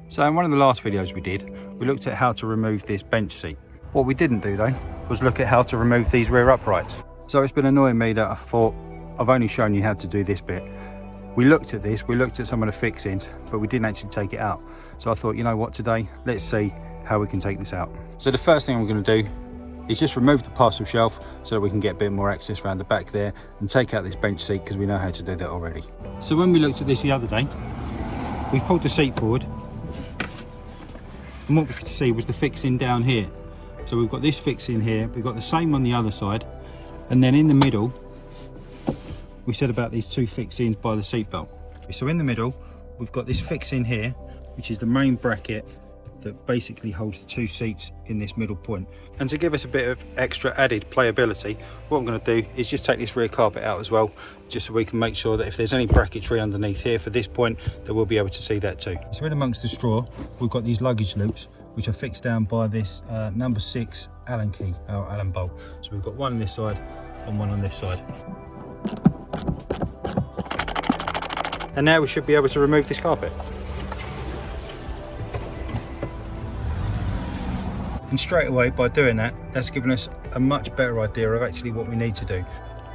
So in one of the last videos we did, we looked at how to remove this bench seat. What we didn't do though, was look at how to remove these rear uprights. So it's been annoying me that I thought, I've only shown you how to do this bit. We looked at this, we looked at some of the fixings, but we didn't actually take it out. So I thought, you know what, today, let's see how we can take this out. So the first thing I'm going to do is just remove the parcel shelf so that we can get a bit more access around the back there and take out this bench seat because we know how to do that already. So when we looked at this the other day, we pulled the seat forward and what we could see was the fixing down here. So we've got this fixing here, we've got the same on the other side, and then in the middle we said about these two fixings by the seat belt. So in the middle we've got this fixing here, which is the main bracket that basically holds the two seats in this middle point. And to give us a bit of extra added playability, what I'm going to do is just take this rear carpet out as well, just so we can make sure that if there's any bracketry underneath here for this point, that we'll be able to see that too. So in amongst the straw, we've got these luggage loops, which are fixed down by this number 6 Allen key, or Allen bolt. So we've got one on this side and one on this side. And now we should be able to remove this carpet. And straight away, by doing that, that's given us a much better idea of actually what we need to do.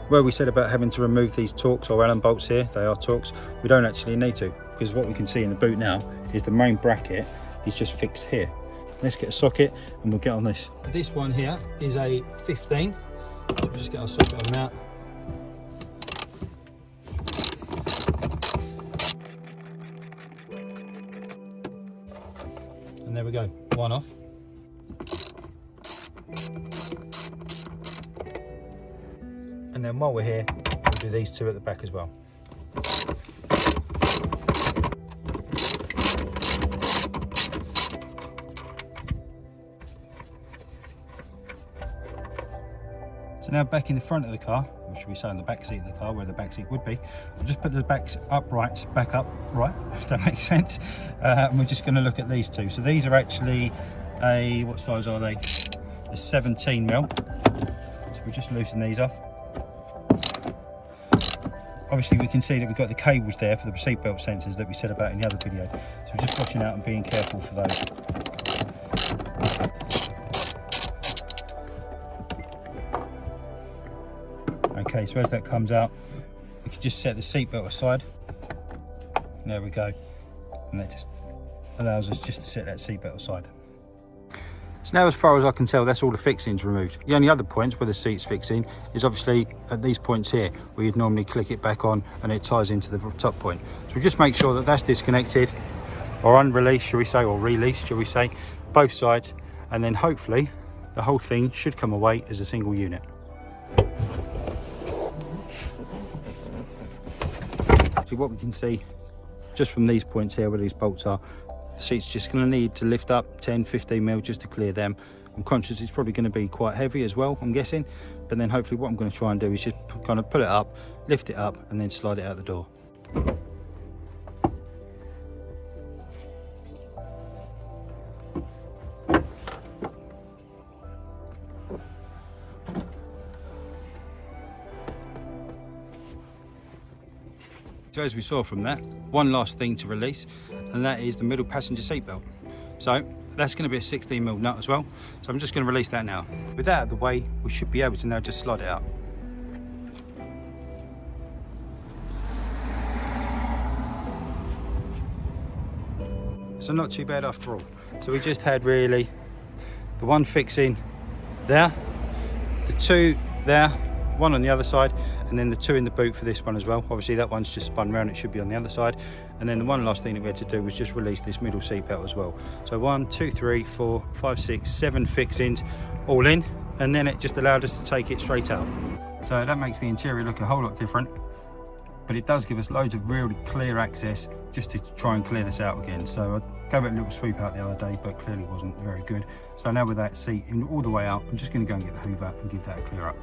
Where we said about having to remove these Torx or Allen bolts here, they are Torx, we don't actually need to, because what we can see in the boot now is the main bracket is just fixed here. Let's get a socket and we'll get on this. This one here is a 15, so we'll just get our socket on out. And there we go, one off. And then while we're here, we'll do these two at the back as well. So now back in the front of the car, or should we say on the back seat of the car, where the back seat would be, we'll just put the backs uprights back up, right, if that makes sense. And we're just going to look at these two. So these are actually a, what size are they? A 17 mil. So we'll just loosen these off. Obviously we can see that we've got the cables there for the seat belt sensors that we said about in the other video. So we're just watching out and being careful for those. Okay, so as that comes out, we can just set the seat belt aside. There we go. And that just allows us just to set that seat belt aside. So now, as far as I can tell, that's all the fixings removed. The only other points where the seat's fixing is obviously at these points here, where you'd normally click it back on and it ties into the top point. So we just make sure that that's disconnected, or unreleased, shall we say, or released, shall we say, both sides, and then hopefully the whole thing should come away as a single unit. So what we can see just from these points here where these bolts are, the seat's just going to need to lift up 10-15 mil just to clear them. I'm conscious it's probably going to be quite heavy as well, I'm guessing, but then hopefully what I'm going to try and do is just kind of pull it up, lift it up, and then slide it out the door. So as we saw from that, one last thing to release, and that is the middle passenger seat belt. So that's going to be a 16mm nut as well. So I'm just going to release that now. With that out of the way, we should be able to now just slide it out. So not too bad after all. So we just had really the one fixing there, the two there, one on the other side, and then the two in the boot for this one as well. Obviously that one's just spun around, it should be on the other side. And then the one last thing that we had to do was just release this middle seat belt as well. So 1, 2, 3, 4, 5, 6, 7 fixings all in, and then it just allowed us to take it straight out. So that makes the interior look a whole lot different, but it does give us loads of really clear access just to try and clear this out again. So I gave it a little sweep out the other day, but clearly wasn't very good. So now with that seat in all the way out, I'm just going to go and get the hoover and give that a clear up.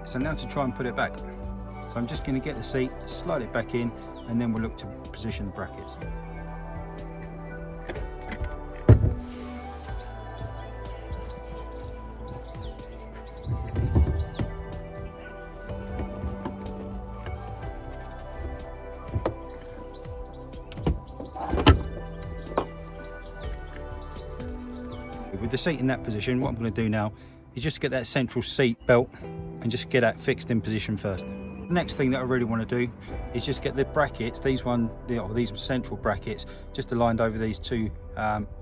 So now to try and put it back. So I'm just going to get the seat, slide it back in, and then we'll look to position the brackets. with the seat in that position, what I'm going to do now is just get that central seat belt and just get that fixed in position first. The next thing that I really want to do is just get the brackets, these central brackets, just aligned over these two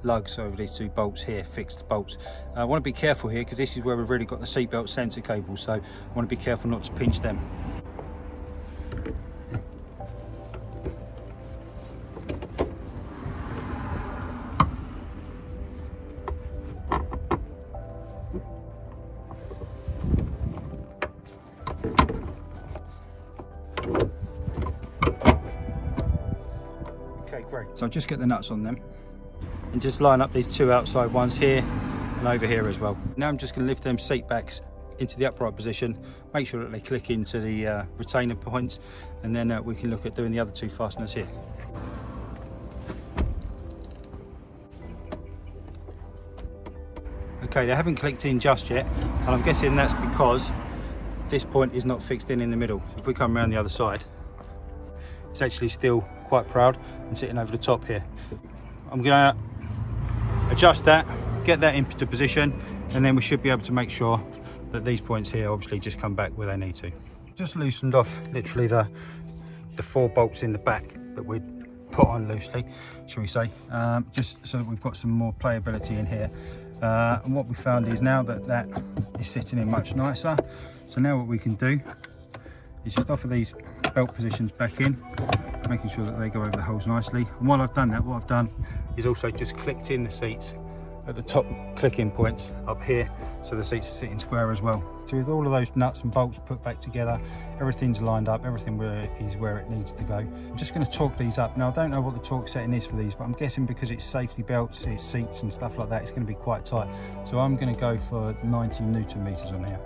lugs, over these two bolts here, fixed bolts. I want to be careful here because this is where we've really got the seat belt sensor cable, so I want to be careful not to pinch them. Great. So I'll just get the nuts on them and just line up these two outside ones here and over here as well. Now I'm just going to lift them seat backs into the upright position, make sure that they click into the retainer points, and then we can look at doing the other two fasteners here. Okay, they haven't clicked in just yet, and I'm guessing that's because this point is not fixed in the middle. If we come around the other side, it's actually still quite proud and sitting over the top here. I'm going to adjust that, get that into position, and then we should be able to make sure that these points here obviously just come back where they need to. Just loosened off literally the 4 bolts in the back that we'd put on loosely, shall we say, just so that we've got some more playability in here. And what we found is now that is sitting in much nicer, so now what we can do is just offer these belt positions back in, making sure that they go over the holes nicely. And while I've done that, what I've done is also just clicked in the seats at the top clicking points up here, so the seats are sitting square as well. So with all of those nuts and bolts put back together, everything's lined up, everything is where it needs to go. I'm just going to torque these up. Now I don't know what the torque setting is for these, but I'm guessing because it's safety belts, it's seats and stuff like that, it's going to be quite tight. So I'm going to go for 90 Newton meters on here.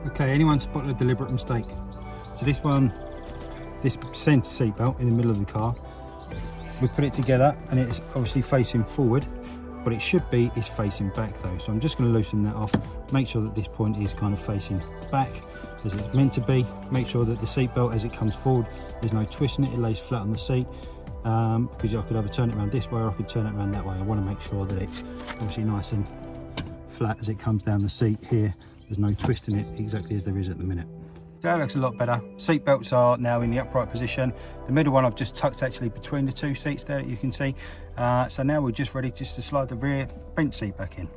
Okay, anyone spotted a deliberate mistake? So this centre seat belt in the middle of the car, we put it together and it's obviously facing forward, but it should be is facing back though. So I'm just going to loosen that off, make sure that this point is kind of facing back as it's meant to be. Make sure that the seat belt as it comes forward, there's no twist in it, it lays flat on the seat, because I could either turn it around this way or I could turn it around that way. I want to make sure that it's obviously nice and flat as it comes down the seat here. There's no twist in it exactly as there is at the minute. So that looks a lot better. Seat belts are now in the upright position. The middle one I've just tucked actually between the two seats there that you can see. So now we're just ready just to slide the rear bench seat back in.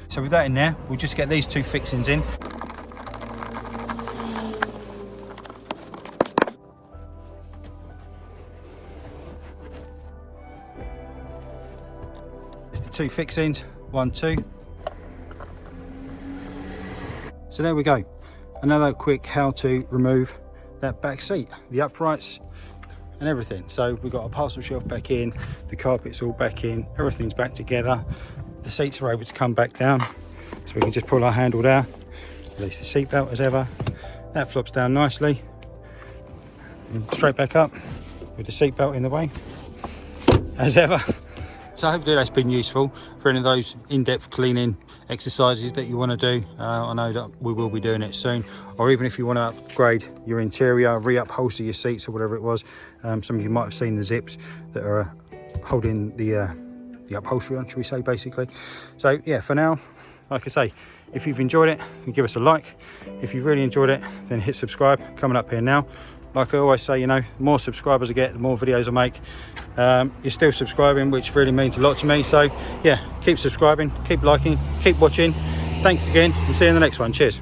So with that in there, we'll just get these two fixings in. Two fixings, 1, 2. So there we go, another quick how to remove that back seat, the uprights and everything. So we've got a parcel shelf back in, the carpet's all back in, everything's back together, the seats are able to come back down, so we can just pull our handle down, release the seat belt as ever, that flops down nicely and straight back up with the seat belt in the way as ever. So hopefully that's been useful for any of those in-depth cleaning exercises that you want to do. I know that we will be doing it soon, or even if you want to upgrade your interior, re-upholster your seats or whatever it was. Some of you might have seen the zips that are holding the upholstery on, should we say, basically. So yeah, for now, like I say, if you've enjoyed it, give us a like. If you've really enjoyed it, then hit subscribe, coming up here now. Like I always say, you know, the more subscribers I get, the more videos I make. You're still subscribing, which really means a lot to me. So yeah, keep subscribing, keep liking, keep watching. Thanks again, and see you in the next one. Cheers.